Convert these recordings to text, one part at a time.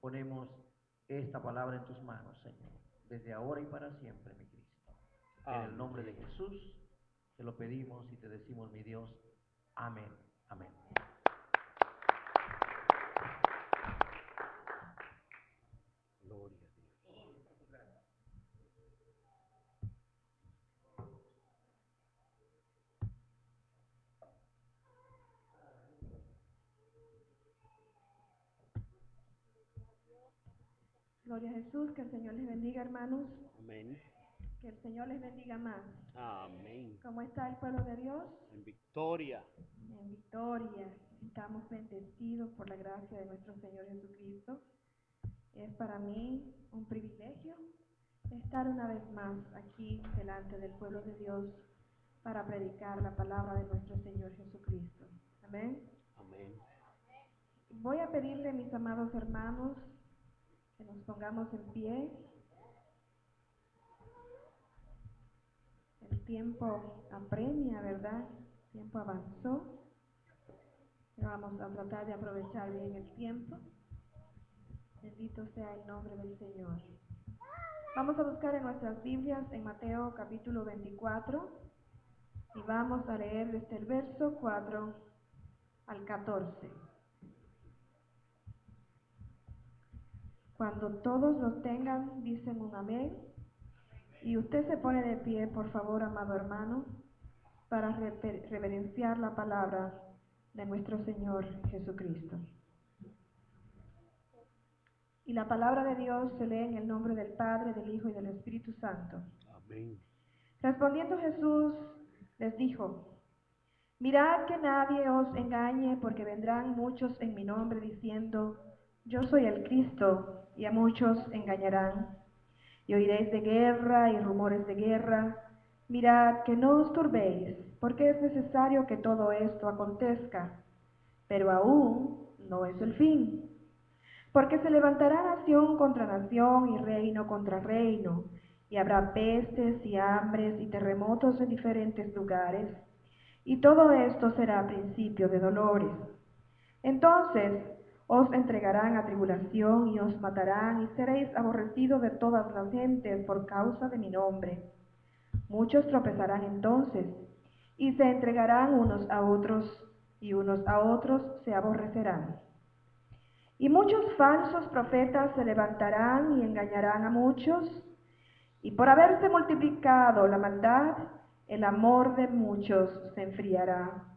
ponemos esta palabra en tus manos, Señor, desde ahora y para siempre, mi Cristo. En el nombre de Jesús te lo pedimos y te decimos, mi Dios, amén, amén. Gloria a Dios. Gloria a Jesús, que el Señor les bendiga, hermanos. Amén. Que el Señor les bendiga más. Amén. ¿Cómo está el pueblo de Dios? En victoria. En victoria. Estamos bendecidos por la gracia de nuestro Señor Jesucristo. Es para mí un privilegio estar una vez más aquí delante del pueblo de Dios para predicar la palabra de nuestro Señor Jesucristo. Amén. Amén. Voy a pedirle, mis amados hermanos, que nos pongamos en pie. El tiempo apremia, ¿verdad? El tiempo avanzó. Vamos a tratar de aprovechar bien el tiempo. Bendito sea el nombre del Señor. Vamos a buscar en nuestras Biblias en Mateo capítulo 24 y vamos a leer desde el verso 4 al 14. Cuando todos lo tengan, dicen un amén. Y usted se pone de pie, por favor, amado hermano, para reverenciar la palabra de nuestro Señor Jesucristo. Y la palabra de Dios se lee en el nombre del Padre, del Hijo y del Espíritu Santo. Amén. Respondiendo Jesús, les dijo: Mirad que nadie os engañe, porque vendrán muchos en mi nombre diciendo: Yo soy el Cristo, y a muchos engañarán. Y oiréis de guerra y rumores de guerra. Mirad que no os turbéis, porque es necesario que todo esto acontezca, pero aún no es el fin. Porque se levantará nación contra nación y reino contra reino, y habrá pestes y hambres y terremotos en diferentes lugares, y todo esto será principio de dolores. Entonces os entregarán a tribulación y os matarán, y seréis aborrecidos de todas las gentes por causa de mi nombre. Muchos tropezarán entonces, y se entregarán unos a otros, y unos a otros se aborrecerán. Y muchos falsos profetas se levantarán y engañarán a muchos, y por haberse multiplicado la maldad, el amor de muchos se enfriará.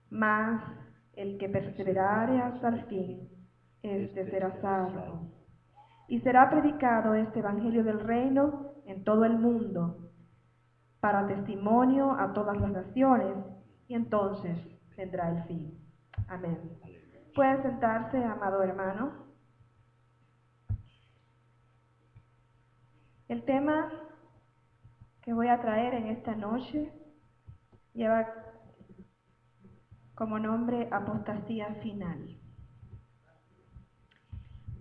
Mas el que perseverare hasta el fin, este será salvo. Y será predicado este evangelio del reino en todo el mundo, para testimonio a todas las naciones, y entonces vendrá el fin. Amén. Puede sentarse, amado hermano. El tema que voy a traer en esta noche lleva como nombre apostasía final.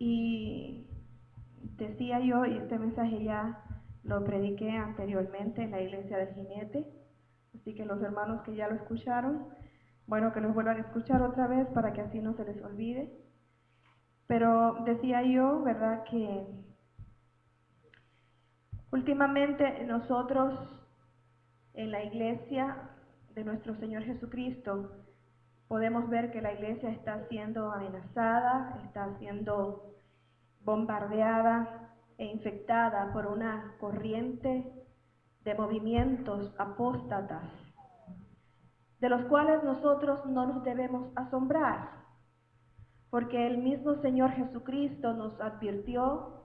Y decía yo, y este mensaje ya lo prediqué anteriormente en la iglesia del Jinete, así que los hermanos que ya lo escucharon, bueno, que los vuelvan a escuchar otra vez para que así no se les olvide. Pero decía yo, ¿verdad?, que últimamente nosotros en la iglesia de nuestro Señor Jesucristo podemos ver que la iglesia está siendo amenazada, está siendo bombardeada e infectada por una corriente de movimientos apóstatas, de los cuales nosotros no nos debemos asombrar, porque el mismo Señor Jesucristo nos advirtió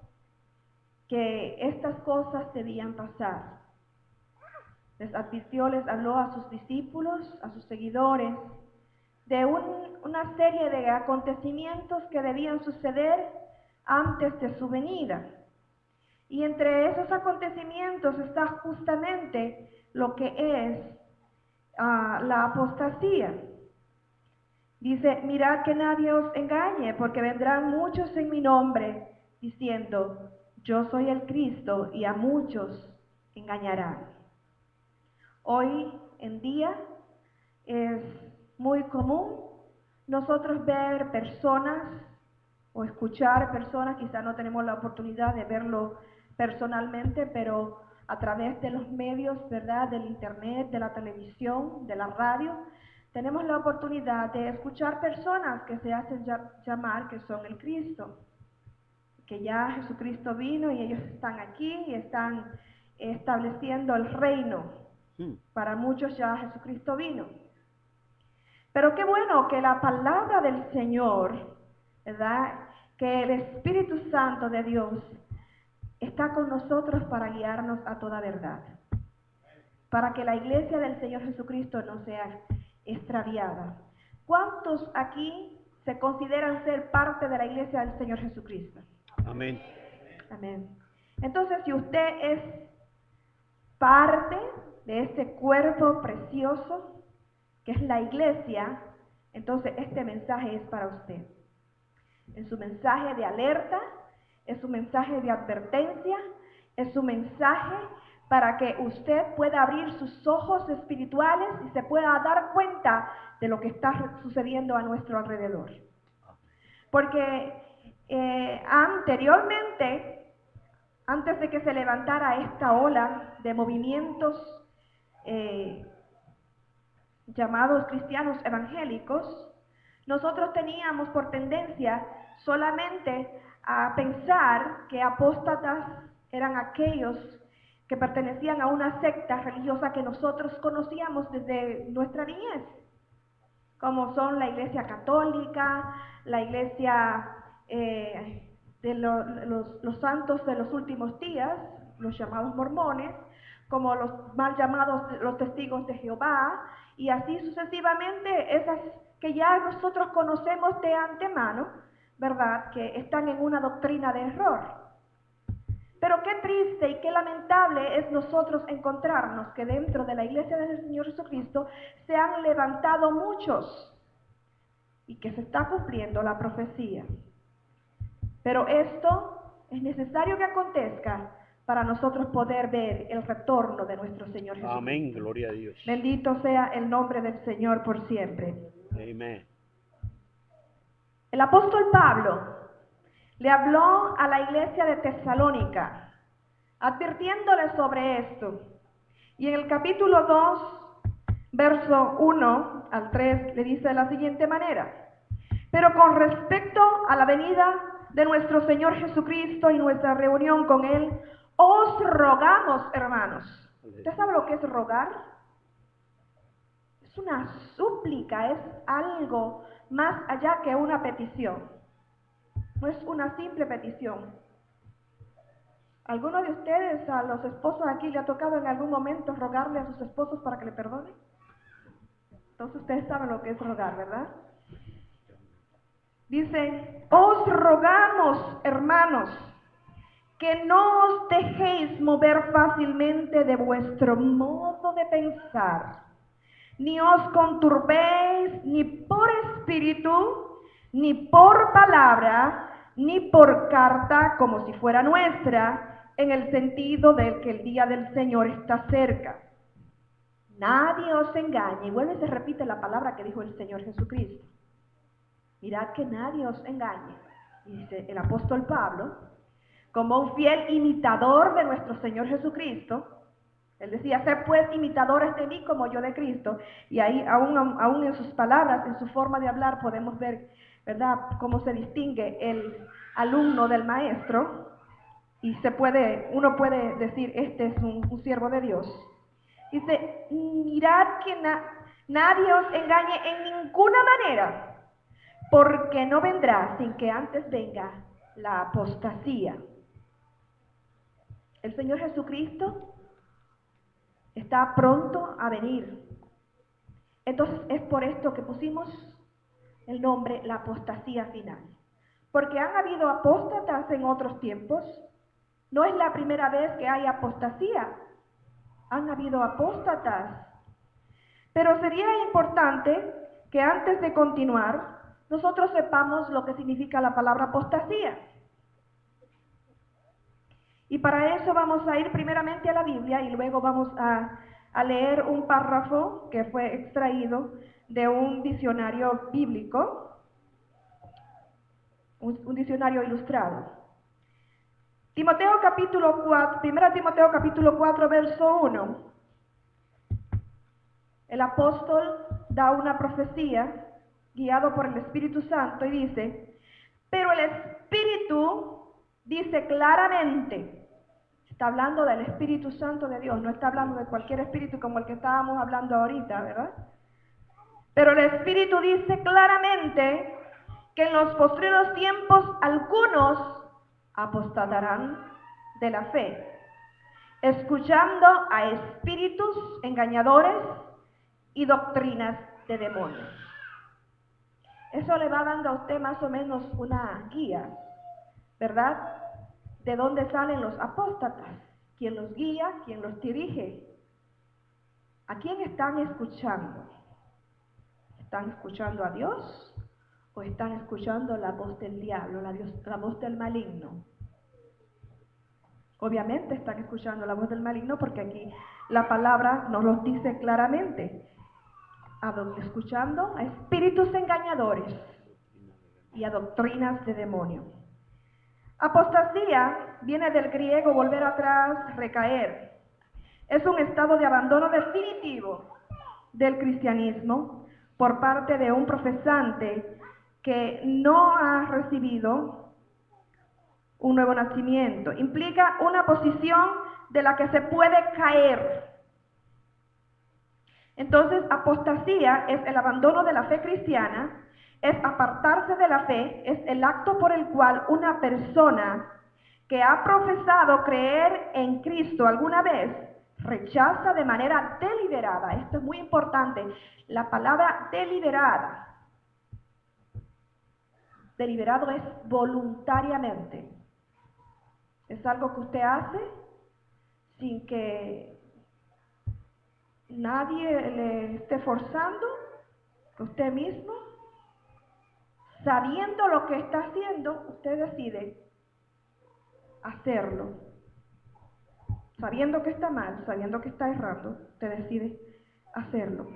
que estas cosas debían pasar. Les advirtió, les habló a sus discípulos, a sus seguidores, de una serie de acontecimientos que debían suceder antes de su venida. Y entre esos acontecimientos está justamente lo que es la apostasía. Dice: mirad que nadie os engañe, porque vendrán muchos en mi nombre, diciendo: yo soy el Cristo, y a muchos engañarán. Hoy en día es muy común nosotros ver personas o escuchar personas, quizás no tenemos la oportunidad de verlo personalmente, pero a través de los medios, ¿verdad?, del internet, de la televisión, de la radio, tenemos la oportunidad de escuchar personas que se hacen llamar que son el Cristo, que ya Jesucristo vino y ellos están aquí y están estableciendo el reino. Para muchos ya Jesucristo vino. Pero qué bueno que la palabra del Señor, ¿verdad?, que el Espíritu Santo de Dios está con nosotros para guiarnos a toda verdad, para que la iglesia del Señor Jesucristo no sea extraviada. ¿Cuántos aquí se consideran ser parte de la iglesia del Señor Jesucristo? Amén. Amén. Entonces, si usted es parte de este cuerpo precioso que es la iglesia, entonces este mensaje es para usted. Es un mensaje de alerta, es un mensaje de advertencia, es un mensaje para que usted pueda abrir sus ojos espirituales y se pueda dar cuenta de lo que está sucediendo a nuestro alrededor. Porque anteriormente, antes de que se levantara esta ola de movimientos llamados cristianos evangélicos, nosotros teníamos por tendencia solamente a pensar que apóstatas eran aquellos que pertenecían a una secta religiosa que nosotros conocíamos desde nuestra niñez, como son la Iglesia Católica, la Iglesia de los santos de los últimos días, los llamados mormones, como los mal llamados los testigos de Jehová, y así sucesivamente, esas que ya nosotros conocemos de antemano, ¿verdad?, que están en una doctrina de error. Pero qué triste y qué lamentable es nosotros encontrarnos que dentro de la iglesia del Señor Jesucristo se han levantado muchos y que se está cumpliendo la profecía. Pero esto es necesario que acontezca para nosotros poder ver el retorno de nuestro Señor Jesucristo. Amén, gloria a Dios. Bendito sea el nombre del Señor por siempre. Amén. El apóstol Pablo le habló a la iglesia de Tesalónica, advirtiéndole sobre esto. Y en el capítulo 2, verso 1 al 3, le dice de la siguiente manera: pero con respecto a la venida de nuestro Señor Jesucristo y nuestra reunión con Él, os rogamos, hermanos. ¿Usted sabe lo que es rogar? Es una súplica, es algo más allá que una petición. No es una simple petición. ¿Alguno de ustedes, a los esposos aquí, le ha tocado en algún momento rogarle a sus esposos para que le perdonen? Entonces ustedes saben lo que es rogar, ¿verdad? Dice: os rogamos, hermanos, que no os dejéis mover fácilmente de vuestro modo de pensar, ni os conturbéis ni por espíritu, ni por palabra, ni por carta, como si fuera nuestra, en el sentido de que el día del Señor está cerca. Nadie os engañe. Y vuelve y se repite la palabra que dijo el Señor Jesucristo. Mirad que nadie os engañe, dice el apóstol Pablo, como un fiel imitador de nuestro Señor Jesucristo. Él decía: sed pues imitadores de mí como yo de Cristo. Y ahí aún en sus palabras, en su forma de hablar, podemos ver, ¿verdad?, cómo se distingue el alumno del maestro. Y uno puede decir: este es un siervo de Dios. Dice: mirad que nadie os engañe en ninguna manera, porque no vendrá sin que antes venga la apostasía. El Señor Jesucristo está pronto a venir. Entonces es por esto que pusimos el nombre la apostasía final. Porque han habido apóstatas en otros tiempos. No es la primera vez que hay apostasía. Han habido apóstatas. Pero sería importante que antes de continuar, nosotros sepamos lo que significa la palabra apostasía. Y para eso vamos a ir primeramente a la Biblia y luego vamos a leer un párrafo que fue extraído de un diccionario bíblico. un diccionario ilustrado. Timoteo capítulo 4, 1 Timoteo capítulo 4, verso 1. El apóstol da una profecía guiado por el Espíritu Santo y dice, pero el Espíritu dice claramente, está hablando del Espíritu Santo de Dios, no está hablando de cualquier espíritu como el que estábamos hablando ahorita, ¿verdad? Pero el Espíritu dice claramente que en los postreros tiempos algunos apostatarán de la fe, escuchando a espíritus engañadores y doctrinas de demonios. Eso le va dando a usted más o menos una guía, ¿verdad? De dónde salen los apóstatas, quién los guía, quién los dirige, a quién están escuchando. ¿Están escuchando a Dios o están escuchando la voz del diablo, la voz del maligno? Obviamente están escuchando la voz del maligno porque aquí la palabra nos lo dice claramente. Escuchando a espíritus engañadores y a doctrinas de demonio. Apostasía viene del griego volver atrás, recaer. Es un estado de abandono definitivo del cristianismo por parte de un profesante que no ha recibido un nuevo nacimiento. Implica una posición de la que se puede caer. Entonces, apostasía es el abandono de la fe cristiana, es apartarse de la fe, es el acto por el cual una persona que ha profesado creer en Cristo alguna vez rechaza de manera deliberada. Esto es muy importante, la palabra deliberada. Deliberado es voluntariamente. Es algo que usted hace sin que nadie le esté forzando, usted mismo, sabiendo lo que está haciendo, usted decide hacerlo. Sabiendo que está mal, sabiendo que está errando, usted decide hacerlo.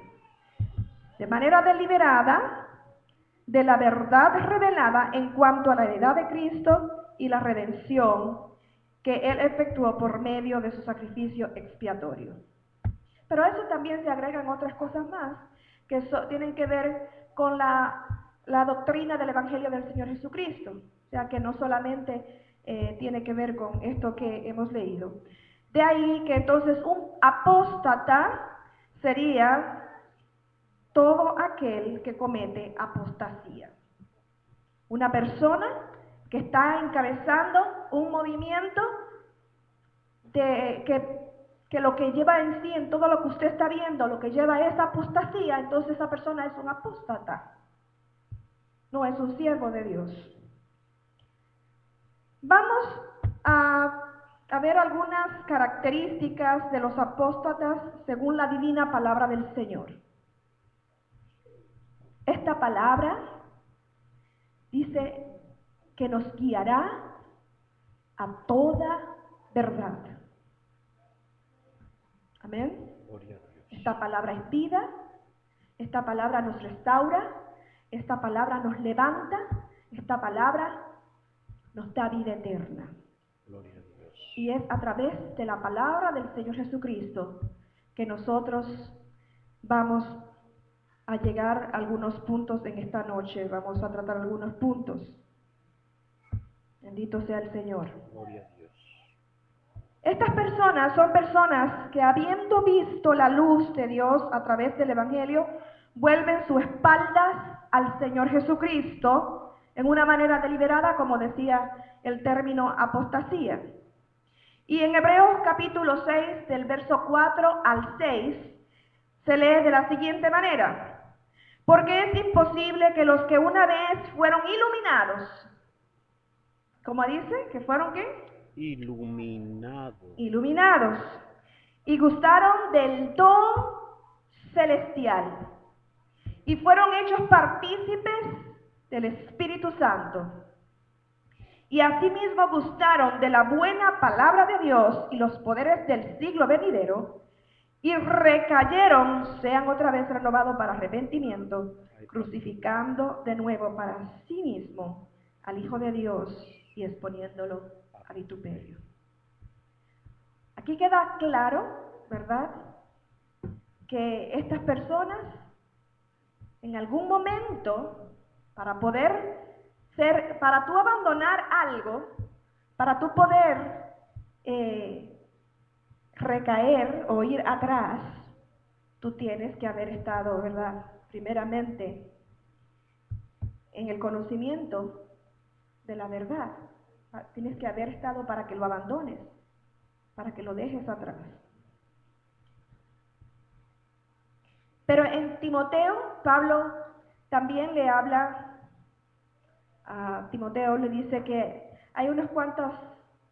De manera deliberada, de la verdad revelada en cuanto a la heredad de Cristo y la redención que Él efectuó por medio de su sacrificio expiatorio. Pero a eso también se agregan otras cosas más que tienen que ver con la doctrina del Evangelio del Señor Jesucristo. O sea que no solamente tiene que ver con esto que hemos leído. De ahí que entonces un apóstata sería todo aquel que comete apostasía. Una persona que está encabezando un movimiento que lo que lleva en sí, en todo lo que usted está viendo, lo que lleva es apostasía, entonces esa persona es un apóstata. No es un siervo de Dios. Vamos a ver algunas características de los apóstatas según la divina palabra del Señor. Esta palabra dice que nos guiará a toda verdad. Amén. Esta palabra es vida, esta palabra nos restaura, esta palabra nos levanta, esta palabra nos da vida eterna. Gloria a Dios. Y es a través de la palabra del Señor Jesucristo que nosotros vamos a llegar a algunos puntos en esta noche. Vamos a tratar algunos puntos. Bendito sea el Señor. Gloria a Dios. Estas personas son personas que, habiendo visto la luz de Dios a través del Evangelio, vuelven sus espaldas al Señor Jesucristo en una manera deliberada, como decía el término apostasía. Y en Hebreos capítulo 6, del verso 4 al 6, se lee de la siguiente manera: porque es imposible que los que una vez fueron iluminados, ¿cómo dice? ¿Que fueron qué? Iluminados y gustaron del don celestial y fueron hechos partícipes del Espíritu Santo, y asimismo gustaron de la buena palabra de Dios y los poderes del siglo venidero, y recayeron, sean otra vez renovados para arrepentimiento, crucificando de nuevo para sí mismo al Hijo de Dios y exponiéndolo a vituperio. Aquí queda claro, ¿verdad?, que estas personas en algún momento, para tú abandonar algo, para tú poder recaer o ir atrás, tú tienes que haber estado, ¿verdad?, primeramente en el conocimiento de la verdad. Tienes que haber estado para que lo abandones, para que lo dejes atrás. Pero en Timoteo, Pablo también le habla a Timoteo, le dice que hay unas cuantas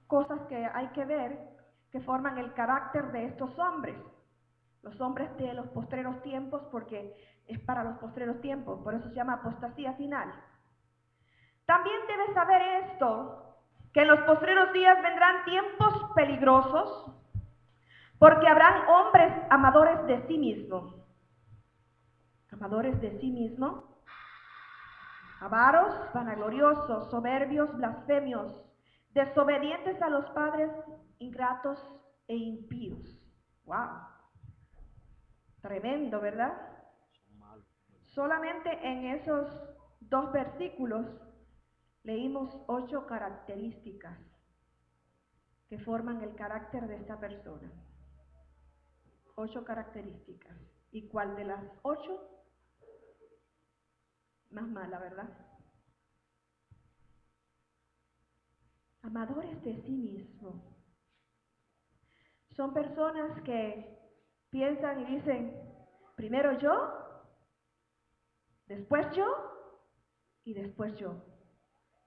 cosas que hay que ver que forman el carácter de estos hombres, los hombres de los postreros tiempos, porque es para los postreros tiempos, por eso se llama apostasía final. También debes saber esto, que en los postreros días vendrán tiempos peligrosos, porque habrán hombres amadores de sí mismos, avaros, vanagloriosos, soberbios, blasfemios, desobedientes a los padres, ingratos e impíos. ¡Wow! Tremendo, ¿verdad? Solamente en esos 2 versículos leímos 8 características que forman el carácter de esta persona. 8 características. ¿Y cuál de las 8? Más mala, ¿verdad? Amadores de sí mismos. Son personas que piensan y dicen, primero yo, después yo y después yo.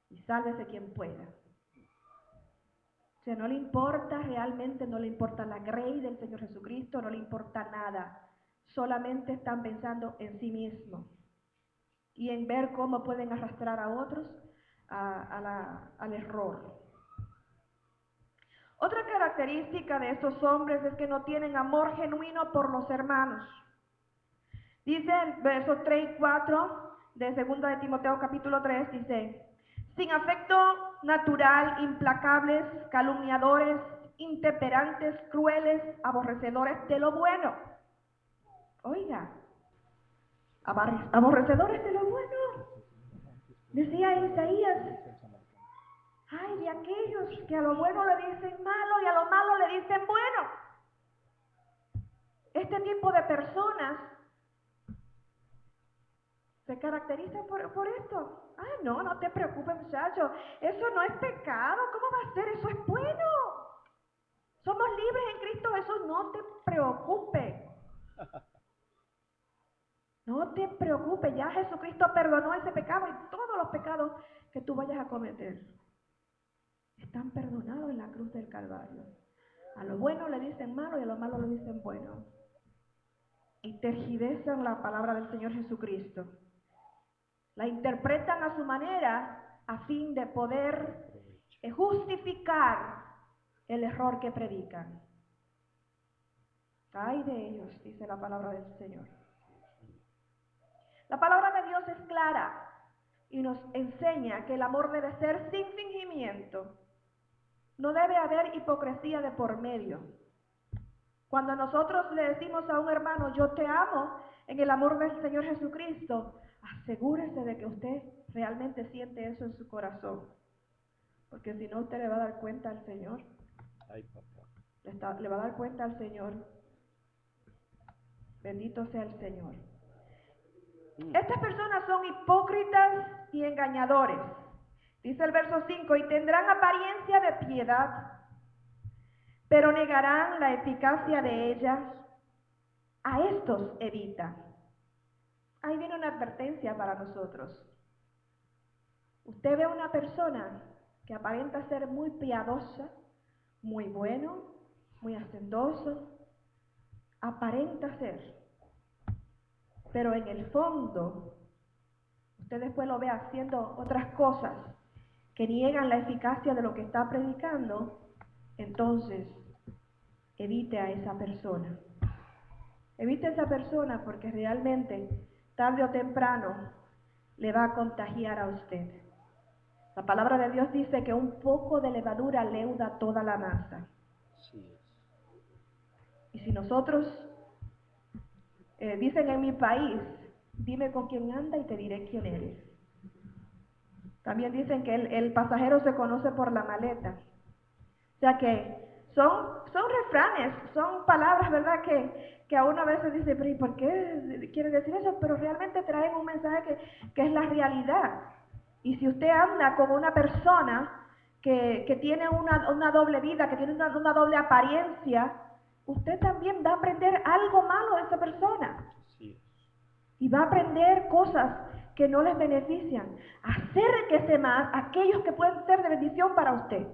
Y sálvese quien pueda. O sea, no le importa realmente, no le importa la grey del Señor Jesucristo, no le importa nada. Solamente están pensando en sí mismos y en ver cómo pueden arrastrar a otros al error. Otra característica de estos hombres es que no tienen amor genuino por los hermanos. Dice el verso 3 y 4 de 2 de Timoteo capítulo 3, dice, sin afecto natural, implacables, calumniadores, intemperantes, crueles, aborrecedores de lo bueno. Oiga, aborrecedores de lo bueno. Decía Isaías, ay, de aquellos que a lo bueno le dicen malo y a lo malo le dicen bueno. Este tipo de personas se caracterizan por esto. Ah, no te preocupes, muchacho, eso no es pecado, ¿cómo va a ser? Eso es bueno. Somos libres en Cristo Jesús, no te preocupes. No te preocupes, ya Jesucristo perdonó ese pecado y todos los pecados que tú vayas a cometer están perdonados en la cruz del Calvario. A lo bueno le dicen malo y a lo malo le dicen bueno. Y tergiversan la palabra del Señor Jesucristo. La interpretan a su manera a fin de poder justificar el error que predican. Ay de ellos, dice la palabra del Señor. La palabra de Dios es clara y nos enseña que el amor debe ser sin fingimiento. No debe haber hipocresía de por medio. Cuando nosotros le decimos a un hermano, yo te amo, en el amor del Señor Jesucristo, asegúrese de que usted realmente siente eso en su corazón. Porque si no, usted le va a dar cuenta al Señor. Ay, papá. Le va a dar cuenta al Señor. Bendito sea el Señor. Estas personas son hipócritas y engañadores. Dice el verso 5, y tendrán apariencia de piedad, pero negarán la eficacia de ella. A estos evita. Ahí viene una advertencia para nosotros. Usted ve a una persona que aparenta ser muy piadosa, muy bueno, muy hacendoso, aparenta ser, pero en el fondo, usted después lo ve haciendo otras cosas que niegan la eficacia de lo que está predicando, entonces evite a esa persona. Evite a esa persona porque realmente, tarde o temprano, le va a contagiar a usted. La palabra de Dios dice que un poco de levadura leuda toda la masa. Así es. Y si nosotros, dicen en mi país, dime con quién anda y te diré quién eres. También dicen que el pasajero se conoce por la maleta. O sea que son refranes, son palabras, ¿verdad? Que a uno a veces dice, pero ¿y por qué quiere decir eso? Pero realmente traen un mensaje que es la realidad. Y si usted anda con una persona que tiene una doble vida, que tiene una doble apariencia, usted también va a aprender algo malo de esa persona. Así es. Y va a aprender cosas que no les benefician. Acérquese más a aquellos que pueden ser de bendición para usted.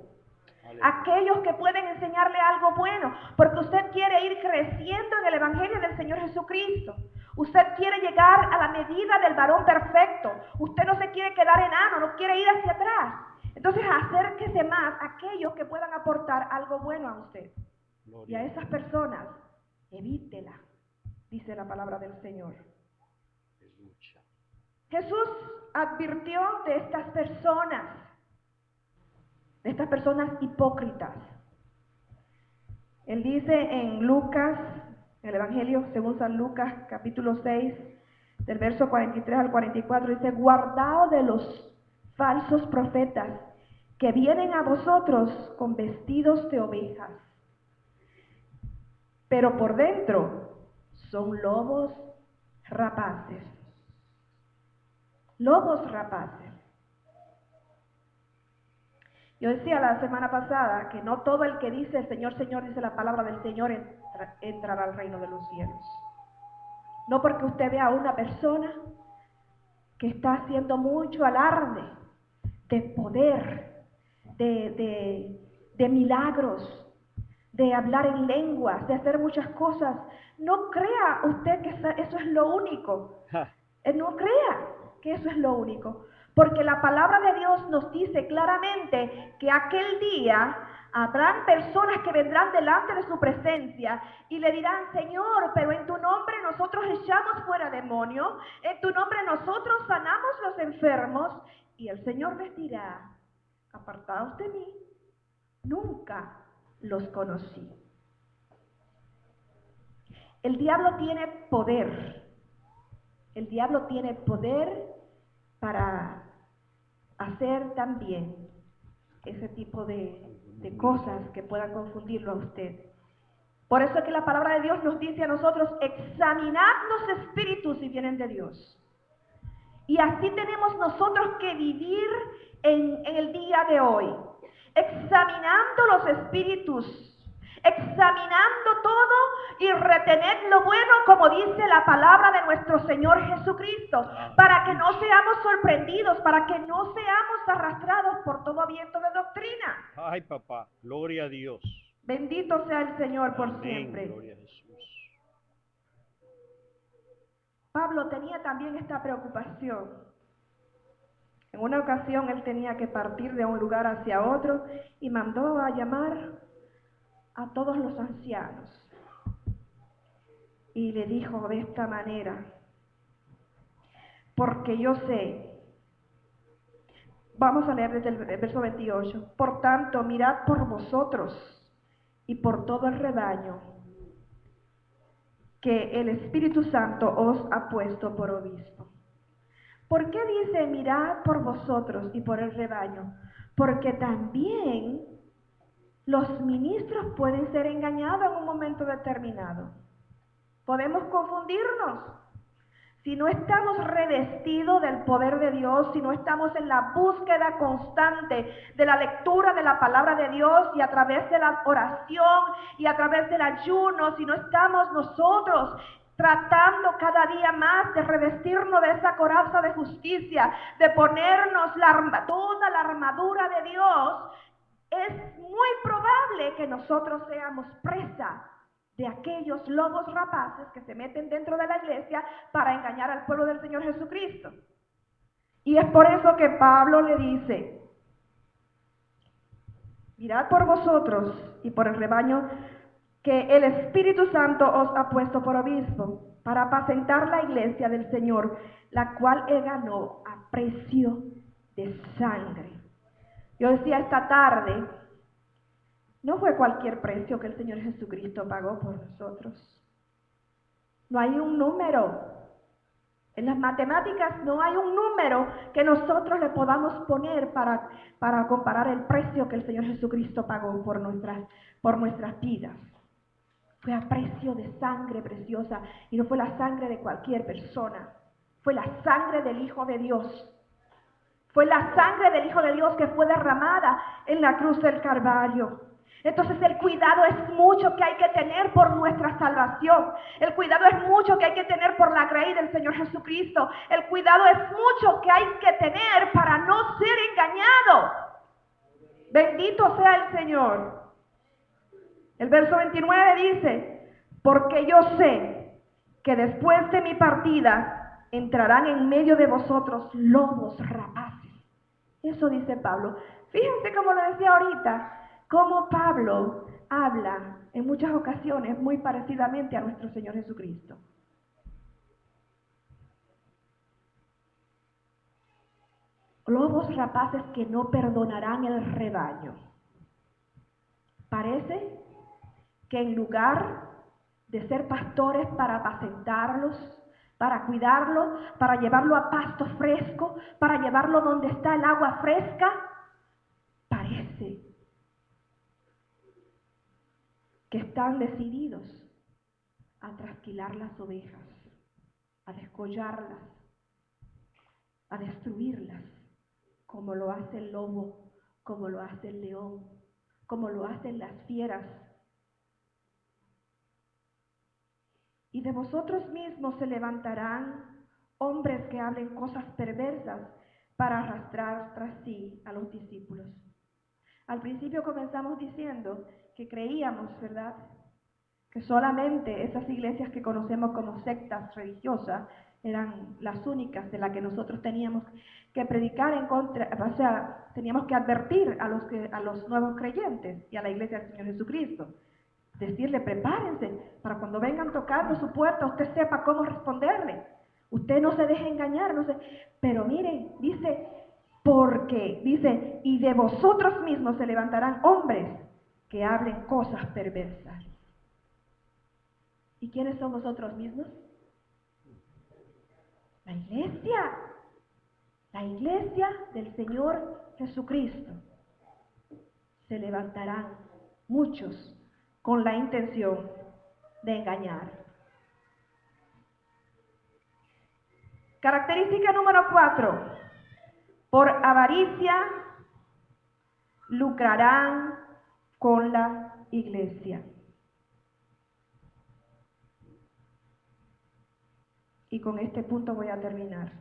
Aquellos que pueden enseñarle algo bueno, porque usted quiere ir creciendo en el Evangelio del Señor Jesucristo. Usted quiere llegar a la medida del varón perfecto. Usted no se quiere quedar enano, no quiere ir hacia atrás. Entonces acérquese más a aquellos que puedan aportar algo bueno a usted. Y a esas personas, evítela, dice la palabra del Señor. Jesús advirtió de estas personas hipócritas. Él dice en Lucas, el Evangelio según San Lucas, capítulo 6, del verso 43 al 44, dice, guardaos de los falsos profetas que vienen a vosotros con vestidos de ovejas, pero por dentro son lobos rapaces. Lobos rapaces. Yo decía la semana pasada que no todo el que dice el Señor, Señor, dice la palabra del Señor, entrará al reino de los cielos. No porque usted vea a una persona que está haciendo mucho alarde de poder, de milagros, de hablar en lenguas, de hacer muchas cosas. No crea usted que eso es lo único. No crea que eso es lo único. Porque la palabra de Dios nos dice claramente que aquel día habrán personas que vendrán delante de su presencia y le dirán, Señor, pero en tu nombre nosotros echamos fuera demonios, en tu nombre nosotros sanamos los enfermos, y el Señor les dirá, apartados de mí, nunca los conocí. El diablo tiene poder. El diablo tiene poder para hacer también ese tipo de cosas que puedan confundirlo a usted. Por eso es que la palabra de Dios nos dice a nosotros, examinad los espíritus si vienen de Dios. Y así tenemos nosotros que vivir en el día de hoy, examinando los espíritus, examinando todo y retener lo bueno, como dice la palabra de nuestro Señor Jesucristo, para que no seamos sorprendidos, para que no seamos arrastrados por todo viento de doctrina. Ay, papá, gloria a Dios. Bendito sea el Señor por Amén, siempre. gloria a Jesús. Pablo tenía también esta preocupación. En una ocasión él tenía que partir de un lugar hacia otro y mandó a llamar a todos los ancianos. Y le dijo de esta manera, porque yo sé, vamos a leer desde el verso 28, por tanto, mirad por vosotros y por todo el rebaño que el Espíritu Santo os ha puesto por obispo. ¿Por qué dice mirad por vosotros y por el rebaño? Porque también los ministros pueden ser engañados en un momento determinado. Podemos confundirnos. Si no estamos revestidos del poder de Dios, si no estamos en la búsqueda constante de la lectura de la palabra de Dios y a través de la oración y a través del ayuno, si no estamos nosotros tratando cada día más de revestirnos de esa coraza de justicia, de ponernos toda la armadura de Dios, es muy probable que nosotros seamos presa de aquellos lobos rapaces que se meten dentro de la iglesia para engañar al pueblo del Señor Jesucristo. Y es por eso que Pablo le dice, mirad por vosotros y por el rebaño que el Espíritu Santo os ha puesto por obispo para apacentar la iglesia del Señor, la cual él ganó a precio de sangre. Yo decía esta tarde, no fue cualquier precio que el Señor Jesucristo pagó por nosotros. No hay un número. En las matemáticas no hay un número que nosotros le podamos poner para comparar el precio que el Señor Jesucristo pagó por nuestras vidas. Fue a precio de sangre preciosa y no fue la sangre de cualquier persona. Fue la sangre del Hijo de Dios. Fue la sangre del Hijo de Dios que fue derramada en la cruz del Calvario. Entonces el cuidado es mucho que hay que tener por nuestra salvación. El cuidado es mucho que hay que tener por la gracia del Señor Jesucristo. El cuidado es mucho que hay que tener para no ser engañado. Bendito sea el Señor. El verso 29 dice, porque yo sé que después de mi partida entrarán en medio de vosotros lobos rapaces. Eso dice Pablo. Fíjense cómo lo decía ahorita. Cómo Pablo habla en muchas ocasiones muy parecidamente a nuestro Señor Jesucristo. Lobos rapaces que no perdonarán el rebaño. Parece que en lugar de ser pastores para apacentarlos, para cuidarlo, para llevarlo a pasto fresco, para llevarlo donde está el agua fresca, parece que están decididos a trasquilar las ovejas, a descollarlas, a destruirlas, como lo hace el lobo, como lo hace el león, como lo hacen las fieras. Y de vosotros mismos se levantarán hombres que hablen cosas perversas para arrastrar tras sí a los discípulos. Al principio comenzamos diciendo que creíamos, ¿verdad?, que solamente esas iglesias que conocemos como sectas religiosas eran las únicas de las que nosotros teníamos que predicar en contra, o sea, teníamos que advertir a los nuevos creyentes y a la iglesia del Señor Jesucristo. Decirle, prepárense, para cuando vengan tocando su puerta, usted sepa cómo responderle. Usted no se deje engañar, no se... Pero miren, dice, porque, dice, y de vosotros mismos se levantarán hombres que hablen cosas perversas. ¿Y quiénes son vosotros mismos? La iglesia del Señor Jesucristo. Se levantarán muchos con la intención de engañar. Característica número 4. Por avaricia lucrarán con la iglesia. Y con este punto voy a terminar.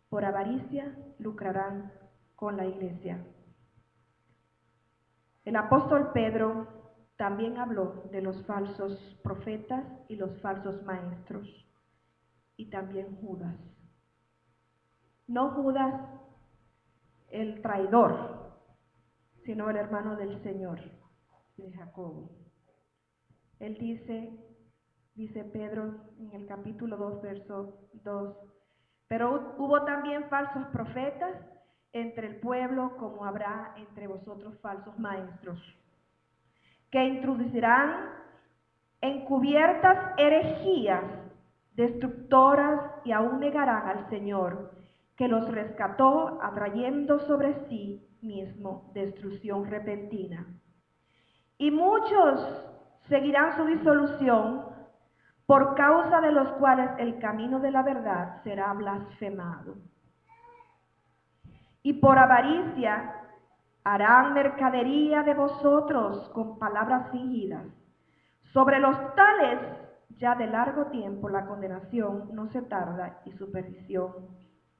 Por avaricia lucrarán con la iglesia. El apóstol Pedro también habló de los falsos profetas y los falsos maestros, y también Judas. No Judas el traidor, sino el hermano del Señor, de Jacobo. Él dice Pedro en el capítulo 2, verso 2, pero hubo también falsos profetas entre el pueblo, como habrá entre vosotros falsos maestros, que introducirán encubiertas herejías destructoras y aún negarán al Señor, que los rescató, atrayendo sobre sí mismo destrucción repentina. Y muchos seguirán su disolución, por causa de los cuales el camino de la verdad será blasfemado. Y por avaricia harán mercadería de vosotros con palabras fingidas. Sobre los tales, ya de largo tiempo la condenación no se tarda y su perdición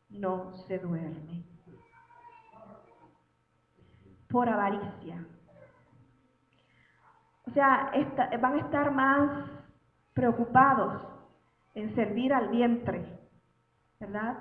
no se duerme. Por avaricia. O sea, van a estar más preocupados en servir al vientre, ¿verdad?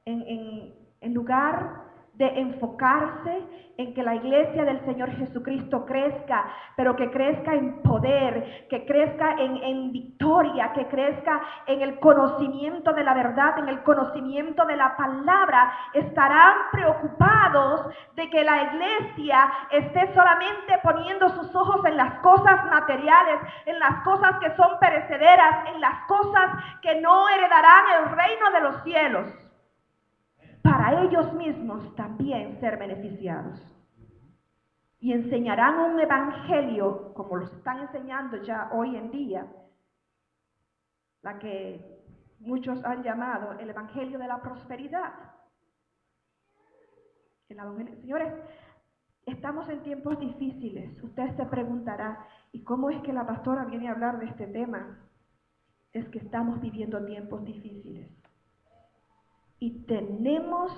En lugar de enfocarse en que la iglesia del Señor Jesucristo crezca, pero que crezca en poder, que crezca en victoria, que crezca en el conocimiento de la verdad, en el conocimiento de la palabra, estarán preocupados de que la iglesia esté solamente poniendo sus ojos en las cosas materiales, en las cosas que son perecederas, en las cosas que no heredarán el reino de los cielos, para ellos mismos también ser beneficiados. Y enseñarán un evangelio, como lo están enseñando ya hoy en día, la que muchos han llamado el evangelio de la prosperidad. Señores, estamos en tiempos difíciles. Usted se preguntará, ¿y cómo es que la pastora viene a hablar de este tema? Es que estamos viviendo tiempos difíciles. Y tenemos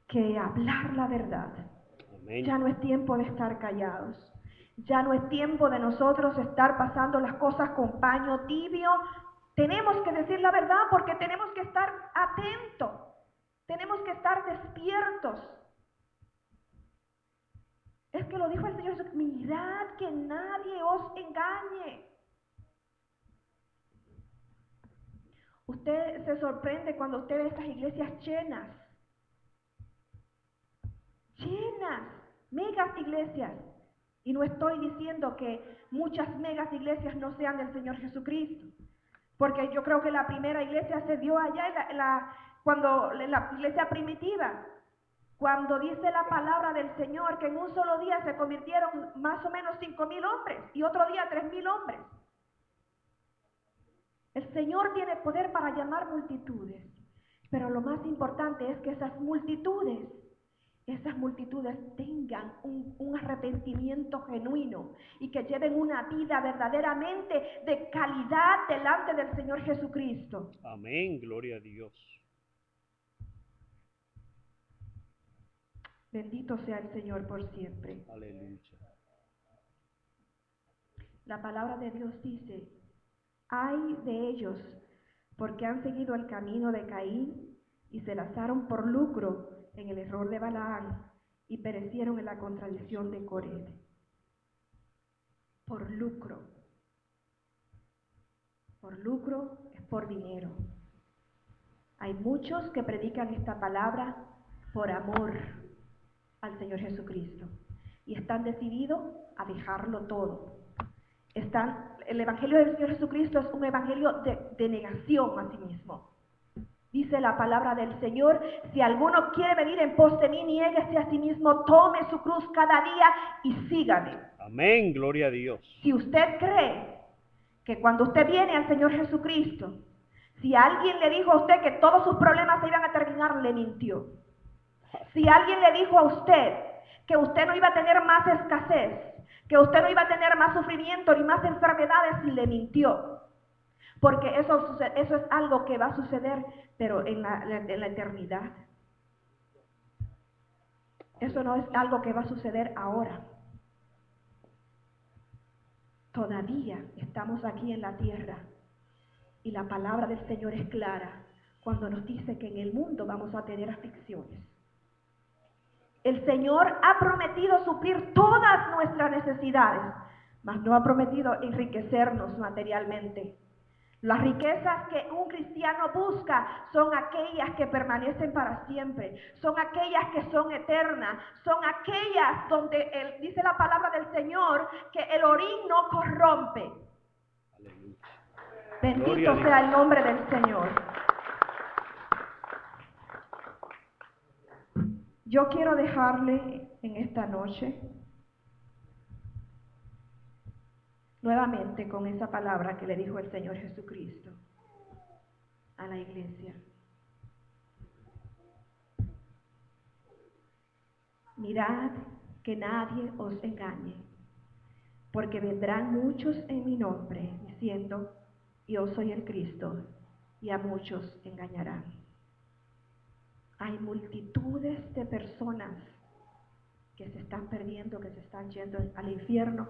que hablar la verdad. Amén. Ya no es tiempo de estar callados. Ya no es tiempo de nosotros estar pasando las cosas con paño tibio. Tenemos que decir la verdad porque tenemos que estar atentos. Tenemos que estar despiertos. Es que lo dijo el Señor, mirad que nadie os engañe. Usted se sorprende cuando usted ve estas iglesias llenas, megas iglesias. Y no estoy diciendo que muchas megas iglesias no sean del Señor Jesucristo, porque yo creo que la primera iglesia se dio allá cuando la iglesia primitiva, cuando dice la palabra del Señor que en un solo día se convirtieron más o menos 5,000 hombres y otro día 3,000 hombres. El Señor tiene poder para llamar multitudes, pero lo más importante es que esas multitudes tengan un arrepentimiento genuino y que lleven una vida verdaderamente de calidad delante del Señor Jesucristo. Amén, gloria a Dios. Bendito sea el Señor por siempre. Aleluya. La palabra de Dios dice, ay de ellos, porque han seguido el camino de Caín y se lanzaron por lucro en el error de Balaam y perecieron en la contradicción de Coré. Por lucro. Por lucro es por dinero. Hay muchos que predican esta palabra por amor al Señor Jesucristo y están decididos a dejarlo todo. El evangelio del Señor Jesucristo es un evangelio de negación a sí mismo. Dice la palabra del Señor, si alguno quiere venir en pos de mí, niéguese a sí mismo, tome su cruz cada día y sígame. Amén, gloria a Dios. Si usted cree que cuando usted viene al Señor Jesucristo, si alguien le dijo a usted que todos sus problemas se iban a terminar, le mintió. Si alguien le dijo a usted que usted no iba a tener más escasez, que usted no iba a tener más sufrimiento ni más enfermedades, le mintió. Porque eso es algo que va a suceder, pero en la eternidad. Eso no es algo que va a suceder ahora. Todavía estamos aquí en la tierra y la palabra del Señor es clara cuando nos dice que en el mundo vamos a tener aflicciones. El Señor ha prometido suplir todas nuestras necesidades, mas no ha prometido enriquecernos materialmente. Las riquezas que un cristiano busca son aquellas que permanecen para siempre, son aquellas que son eternas, son aquellas donde dice la palabra del Señor que el orín no corrompe. Aleluya. Bendito sea el nombre del Señor. Yo quiero dejarle en esta noche nuevamente con esa palabra que le dijo el Señor Jesucristo a la iglesia. Mirad que nadie os engañe, porque vendrán muchos en mi nombre diciendo, yo soy el Cristo, y a muchos engañarán. Hay multitudes de personas que se están perdiendo, que se están yendo al infierno,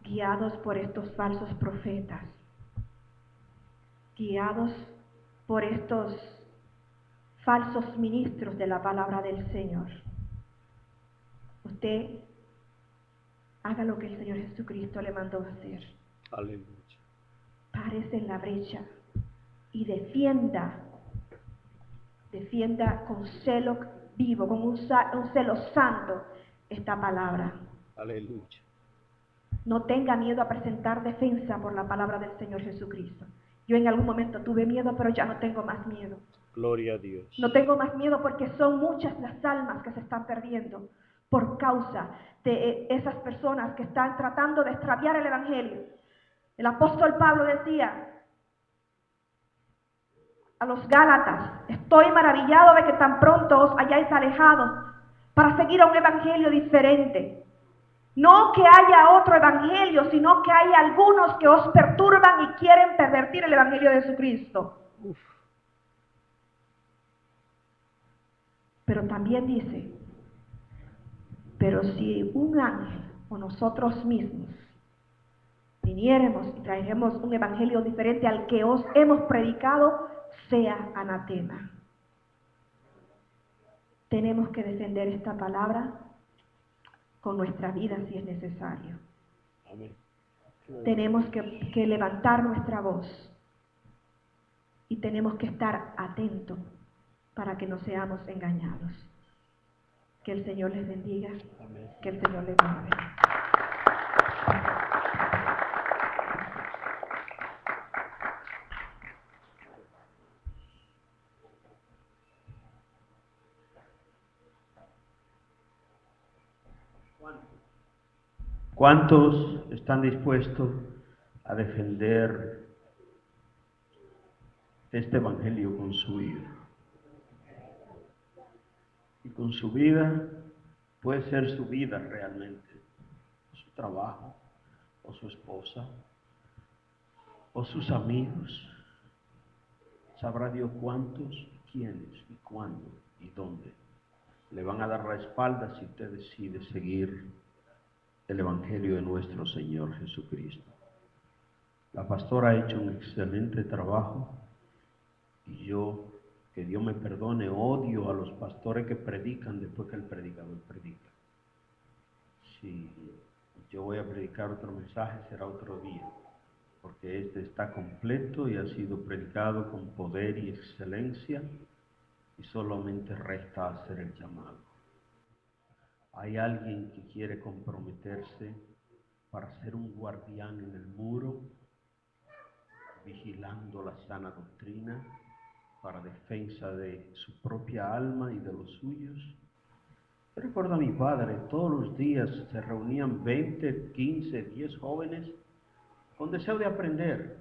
guiados por estos falsos profetas, guiados por estos falsos ministros de la palabra del Señor. Usted haga lo que el Señor Jesucristo le mandó hacer. Aleluya. Párese en la brecha y defienda con celo vivo, con un celo santo esta palabra. Aleluya. No tenga miedo a presentar defensa por la palabra del Señor Jesucristo. Yo en algún momento tuve miedo, pero ya no tengo más miedo. Gloria a Dios. No tengo más miedo porque son muchas las almas que se están perdiendo por causa de esas personas que están tratando de extraviar el Evangelio. El apóstol Pablo decía a los Gálatas: estoy maravillado de que tan pronto os hayáis alejado para seguir a un evangelio diferente. No que haya otro evangelio, sino que hay algunos que os perturban y quieren pervertir el evangelio de Jesucristo. Pero también dice: pero si un ángel o nosotros mismos viniéramos y trajéramos un evangelio diferente al que os hemos predicado, sea anatema. Tenemos que defender esta palabra con nuestra vida si es necesario. Amén. Tenemos que levantar nuestra voz y tenemos que estar atentos para que no seamos engañados. Que el Señor les bendiga. Amén. Que el Señor les guarde. ¿Cuántos están dispuestos a defender este evangelio con su vida? Y con su vida puede ser su vida realmente, su trabajo, o su esposa, o sus amigos. Sabrá Dios cuántos, quiénes y cuándo y dónde le van a dar la espalda si usted decide seguir el evangelio de nuestro Señor Jesucristo. La pastora ha hecho un excelente trabajo y yo, que Dios me perdone, odio a los pastores que predican después que el predicador predica. Si yo voy a predicar otro mensaje, será otro día, porque este está completo y ha sido predicado con poder y excelencia, y solamente resta hacer el llamado. Hay alguien que quiere comprometerse para ser un guardián en el muro, vigilando la sana doctrina para defensa de su propia alma y de los suyos. Yo recuerdo a mi padre, todos los días se reunían 20, 15, 10 jóvenes con deseo de aprender.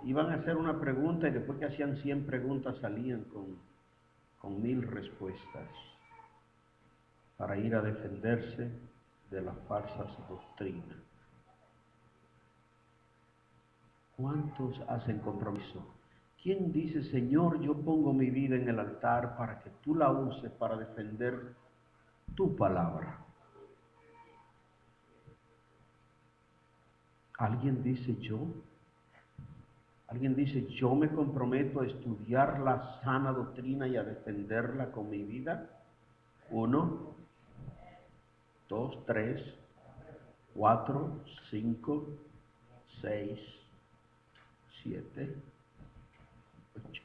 Iban a hacer una pregunta y después que hacían 100 preguntas salían con 1000 respuestas para ir a defenderse de las falsas doctrinas. ¿Cuántos hacen compromiso? ¿Quién dice: Señor, yo pongo mi vida en el altar para que tú la uses para defender tu palabra? ¿Alguien dice yo? ¿Alguien dice: yo me comprometo a estudiar la sana doctrina y a defenderla con mi vida? 1, 2, 3, 4, 5, 6, 7, 8.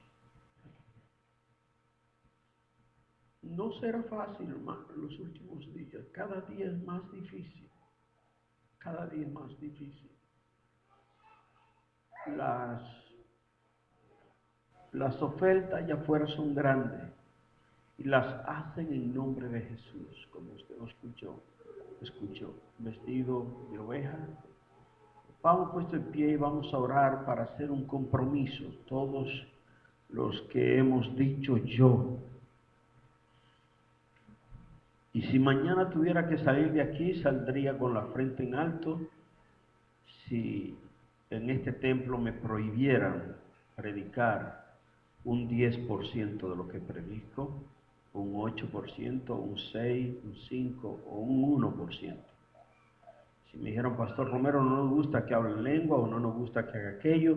No será fácil, hermano, en los últimos días. Cada día es más difícil. Cada día es más difícil. Las ofertas allá afuera son grandes y las hacen en nombre de Jesús, como usted lo escuchó, vestido de oveja. Vamos puesto en pie y vamos a orar para hacer un compromiso, todos los que hemos dicho yo. Y si mañana tuviera que salir de aquí, saldría con la frente en alto. Si en este templo me prohibieran predicar un 10% de lo que predico, un 8%, un 6%, un 5% o un 1%. Si me dijeron: Pastor Romero, no nos gusta que hable en lengua o no nos gusta que haga aquello,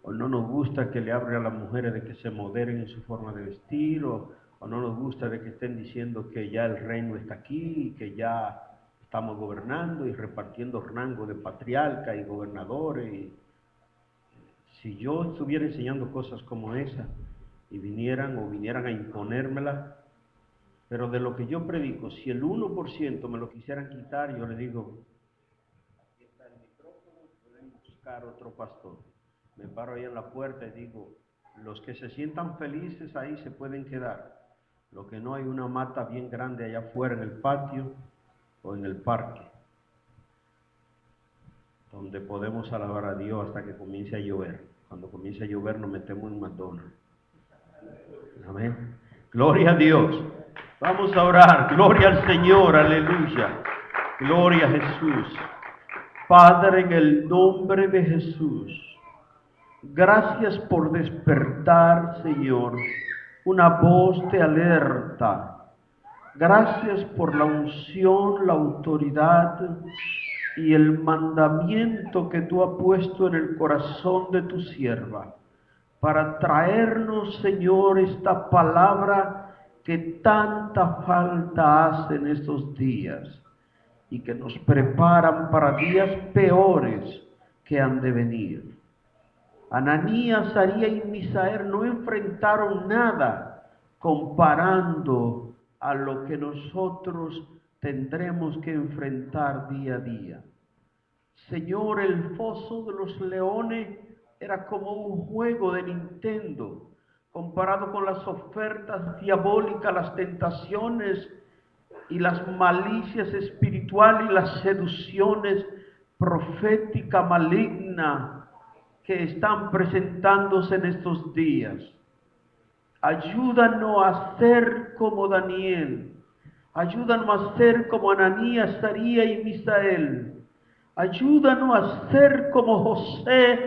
o no nos gusta que le hable a las mujeres de que se moderen en su forma de vestir, o no nos gusta de que estén diciendo que ya el reino está aquí, y que ya estamos gobernando y repartiendo rango de patriarca y gobernadores. Y si yo estuviera enseñando cosas como esa y vinieran a imponérmela, pero de lo que yo predico, si el 1% me lo quisieran quitar, yo le digo, aquí está el micrófono, pueden buscar otro pastor. Me paro ahí en la puerta y digo, los que se sientan felices ahí se pueden quedar. Lo que no, hay una mata bien grande allá afuera en el patio o en el parque, donde podemos alabar a Dios hasta que comience a llover. Cuando comience a llover nos metemos en McDonald's. Amén. Gloria a Dios. Vamos a orar. Gloria al Señor. Aleluya. Gloria a Jesús. Padre, en el nombre de Jesús, gracias por despertar, Señor, una voz de alerta. Gracias por la unción, la autoridad y el mandamiento que tú has puesto en el corazón de tu sierva, para traernos, Señor, esta palabra que tanta falta hace en estos días y que nos preparan para días peores que han de venir. Ananías, Aría y Misael no enfrentaron nada comparando a lo que nosotros tendremos que enfrentar día a día. Señor, el foso de los leones era como un juego de Nintendo, comparado con las ofertas diabólicas, las tentaciones y las malicias espirituales y las seducciones proféticas malignas que están presentándose en estos días. Ayúdanos a ser como Daniel, ayúdanos a ser como Ananías, Aría y Misael, ayúdanos a ser como José